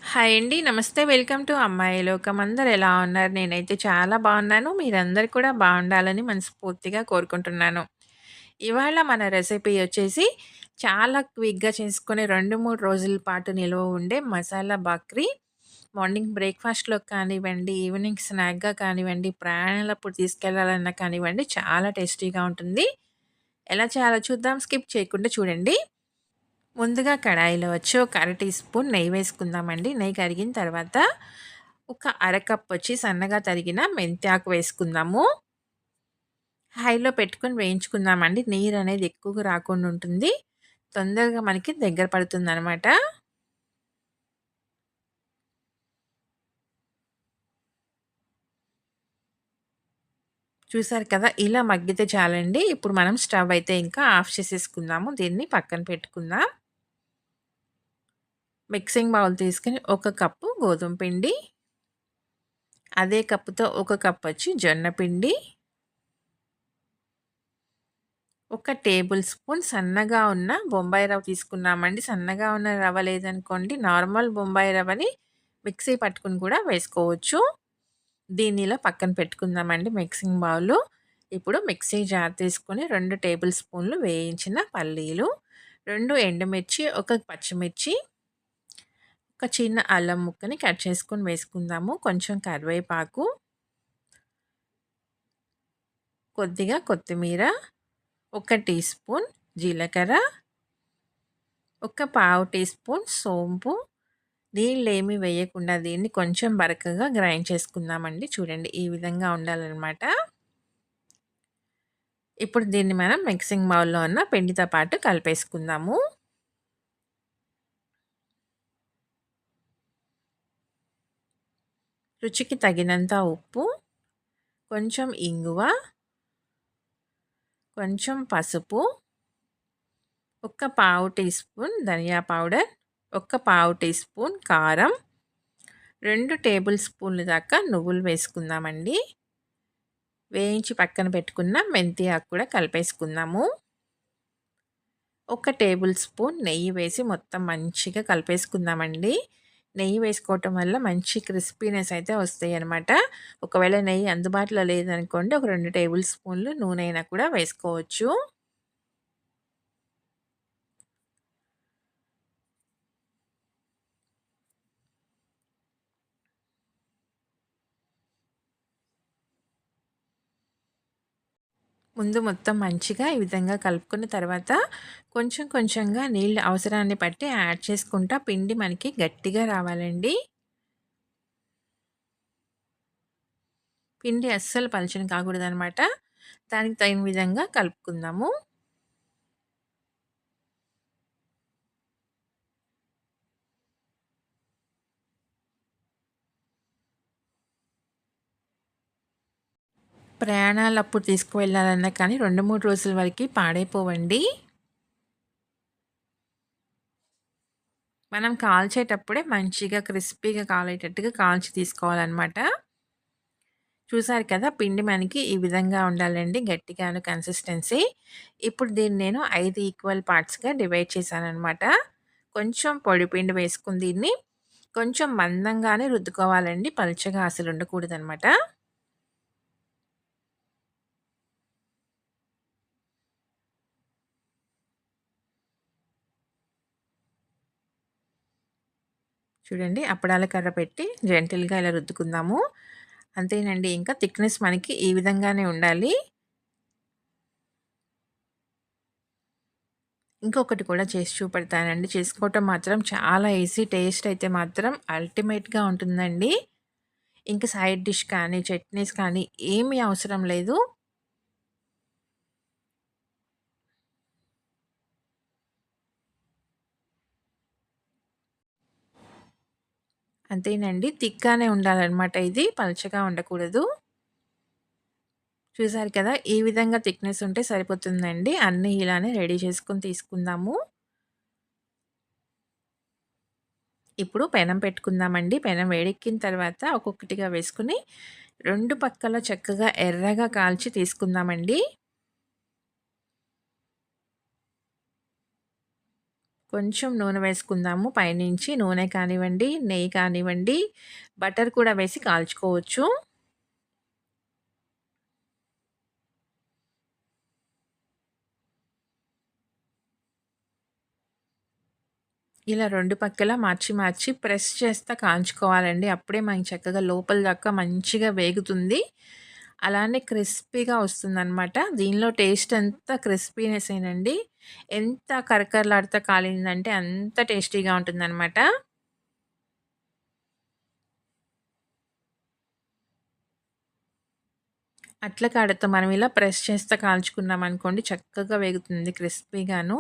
Hi అండి. నమస్తే. Welcome to అమ్మాయి లోకం. అందరూ ఎలా ఉన్నారు? నేనైతే చాలా బాగున్నాను. మీరందరూ కూడా బాగుండాలని మనస్ఫూర్తిగా కోరుకుంటున్నాను. ఇవాళ మన రెసిపీ వచ్చేసి చాలా క్విక్‌గా చేసుకునే 2, 3 రోజుల పాటు నిలువ ఉండే మసాలా బాక్రీ. మార్నింగ్ బ్రేక్‌ఫాస్ట్‌లోకి కానివ్వండి, ఈవినింగ్ స్నాక్‌గా కానివ్వండి, ప్రయాణాలప్పుడు తీసుకెళ్లాలన్నా కానివ్వండి, చాలా టేస్టీగా ఉంటుంది. ఎలా చేయాలో చూద్దాం. స్కిప్ చేయకుండా చూడండి. ముందుగా కడాయిలో వచ్చి ఒక అర టీ స్పూన్ నెయ్యి వేసుకుందామండి. నెయ్యి కరిగిన తర్వాత ఒక అరకప్ వచ్చి సన్నగా తరిగిన మెంతాకు వేసుకుందాము. హైలో పెట్టుకొని వేయించుకుందామండి. నీరు అనేది ఎక్కువగా రాకుండా ఉంటుంది. తొందరగా మనకి దగ్గర పడుతుందనమాట. చూసారు కదా! ఇలా మగ్గితే చాలండి. ఇప్పుడు మనం స్టవ్ అయితే ఇంకా ఆఫ్ చేసేసుకుందాము. దీన్ని పక్కన పెట్టుకుందాం. మిక్సింగ్ బౌల్ తీసుకొని ఒక కప్పు గోధుమ పిండి, అదే కప్పుతో ఒక కప్ వచ్చి జొన్న పిండి, ఒక టేబుల్ స్పూన్ సన్నగా ఉన్న బొంబాయి రవ్వ తీసుకున్నామండి. సన్నగా ఉన్న రవ్వ లేదనుకోండి, నార్మల్ బొంబాయి రవ్వని మిక్సీ పట్టుకొని కూడా వేసుకోవచ్చు. దీన్ని ఇలా పక్కన పెట్టుకుందామండి మిక్సింగ్ బౌలు. ఇప్పుడు మిక్సీ జార్ తీసుకొని 2 టేబుల్ స్పూన్లు వేయించిన పల్లీలు, 2 ఎండుమిర్చి, ఒక పచ్చిమిర్చి, ఒక చిన్న అల్లం ముక్కని కట్ చేసుకొని వేసుకుందాము. కొంచెం కరివేపాకు, కొద్దిగా కొత్తిమీర, ఒక టీ స్పూన్ జీలకర్ర, ఒక పావు టీ స్పూన్ సోంపు. నీళ్ళేమి వేయకుండా దీన్ని కొంచెం బరకగా గ్రైండ్ చేసుకుందామండి. చూడండి ఈ విధంగా ఉండాలనమాట. ఇప్పుడు దీన్ని మనం మిక్సింగ్ బౌల్‌లో ఉన్న పిండితో పాటు కలిపేసుకుందాము. రుచికి తగినంత ఉప్పు, కొంచెం ఇంగువ, కొంచెం పసుపు, ఒక పావు టీ స్పూన్ ధనియా పౌడర్, ఒక పావు టీ స్పూన్ కారం, 2 టేబుల్ స్పూన్లు దాకా నువ్వులు వేసుకుందామండి. వేయించి పక్కన పెట్టుకున్న మెంతి ఆకు కూడా కలిపేసుకుందాము. ఒక టేబుల్ స్పూన్ నెయ్యి వేసి మొత్తం మంచిగా కలిపేసుకుందామండి. నెయ్యి వేసుకోవటం వల్ల మంచి క్రిస్పీనెస్ అయితే వస్తాయన్నమాట. ఒకవేళ నెయ్యి అందుబాటులో లేదనుకోండి, ఒక 2 టేబుల్ స్పూన్లు నూనె అయినా కూడా వేసుకోవచ్చు. ముందు మొత్తం మంచిగా ఈ విధంగా కలుపుకున్న తర్వాత కొంచెం కొంచెంగా నీళ్ళు అవసరాన్ని బట్టి యాడ్ చేసుకుంటా పిండి మనకి గట్టిగా రావాలండి. పిండి అస్సలు పలచన కాకూడదనమాట. దానికి తగిన విధంగా కలుపుకుందాము. ప్రయాణాలప్పుడు తీసుకువెళ్ళాలన్నా కానీ 2, 3 రోజుల వరకి పాడైపోవండి. మనం కాల్చేటప్పుడే మంచిగా క్రిస్పీగా కాలేటట్టుగా కాల్చి తీసుకోవాలనమాట. చూసారు కదా! పిండి మనకి ఈ విధంగా ఉండాలండి. గట్టిగాను కన్సిస్టెన్సీ. ఇప్పుడు దీన్ని నేను 5 ఈక్వల్ పార్ట్స్‌గా డివైడ్ చేశాననమాట. కొంచెం పొడి పిండి వేసుకొని దీన్ని కొంచెం మందంగానే రుద్దుకోవాలండి. పలుచగా అసలు ఉండకూడదనమాట. చూడండి అప్పడాల కర్ర పెట్టి జెంటిల్‌గా ఇలా రుద్దుకుందాము. అంతేనండి. ఇంకా థిక్‌నెస్ మనకి ఈ విధంగానే ఉండాలి. ఇంకొకటి కూడా చేసి చూపెడతానండి. చేసుకోవటం మాత్రం చాలా ఈజీ. టేస్ట్ అయితే మాత్రం అల్టిమేట్‌గా ఉంటుందండి. ఇంక సైడ్ డిష్ కానీ, చట్నీస్ కానీ ఏమీ అవసరం లేదు. అంతేనండి. థిక్‌గానే ఉండాలనమాట ఇది. పలచగా ఉండకూడదు. చూసారు కదా! ఈ విధంగా థిక్‌నెస్ ఉంటే సరిపోతుందండి. అన్నీ ఇలానే రెడీ చేసుకొని తీసుకుందాము. ఇప్పుడు పెనం పెట్టుకుందామండి. పెనం వేడెక్కిన తర్వాత ఒక్కొక్కటిగా వేసుకొని 2 పక్కల చక్కగా ఎర్రగా కాల్చి తీసుకుందామండి. కొంచెం నూనె వేసుకుందాము పైనుంచి. నూనె కానివ్వండి, నెయ్యి కానివ్వండి, బటర్ కూడా వేసి కాల్చుకోవచ్చు. ఇలా 2 పక్కల మార్చి, మార్చి ప్రెస్ చేస్తా కాంచుకోవాలండి. అప్పుడే మనకి చక్కగా లోపల దాకా మంచిగా వేగుతుంది. అలానే క్రిస్పీగా వస్తుందనమాట. దీనిలో టేస్ట్ అంతా క్రిస్పీనెసేనండి. ఎంత కరకరలాడుతా కాలిందంటే అంత టేస్టీగా ఉంటుందనమాట. అట్ల కాడతో మనం ఇలా ప్రెస్ చేస్తా కాల్చుకున్నామనుకోండి చక్కగా వేగుతుంది క్రిస్పీగాను.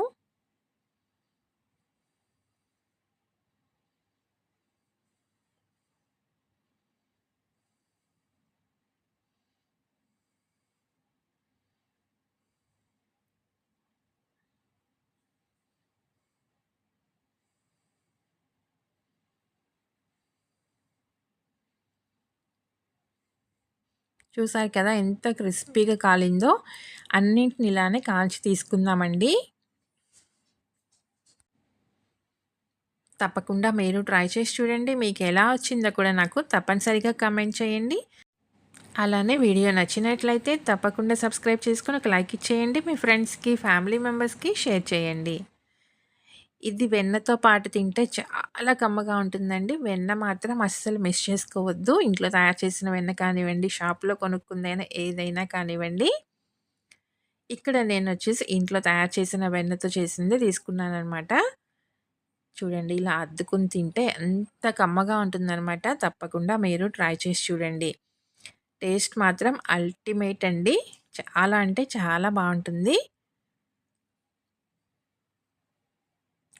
చూసారు కదా ఎంత క్రిస్పీగా కాలిందో. అన్నింటిని ఇలానే కాల్చి తీసుకుందామండి. తప్పకుండా మీరు ట్రై చేసి చూడండి. మీకెలా వచ్చిందో కూడా నాకు తప్పనిసరిగా కామెంట్ చేయండి. అలానే వీడియో నచ్చినట్లయితే తప్పకుండా సబ్స్క్రైబ్ చేసుకొని ఒక లైక్ ఇచ్చేయండి. మీ ఫ్రెండ్స్‌కి, ఫ్యామిలీ మెంబర్స్‌కి షేర్ చేయండి. ఇది వెన్నతో పాటు తింటే చాలా కమ్మగా ఉంటుందండి. వెన్న మాత్రం అస్సలు మిస్ చేసుకోవద్దు. ఇంట్లో తయారు చేసిన వెన్న కానివ్వండి, షాప్‌లో కొనుక్కుందైనా ఏదైనా కానివ్వండి. ఇక్కడ నేనొచ్చేసి ఇంట్లో తయారు చేసిన వెన్నతో చేసిందే తీసుకున్నాననమాట. చూడండి ఇలా అద్దుకుని తింటే ఎంత కమ్మగా ఉంటుందనమాట. తప్పకుండా మీరు ట్రై చేసి చూడండి. టేస్ట్ మాత్రం అల్టిమేట్ అండి. చాలా అంటే చాలా బావుంటుంది.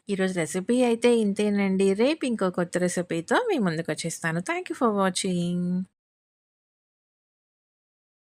ఈరోజు రెసిపీ అయితే ఇంతేనండి. రేపు ఇంకో కొత్త రెసిపీతో మీ ముందుకొచ్చేస్తాను. Thank you for watching.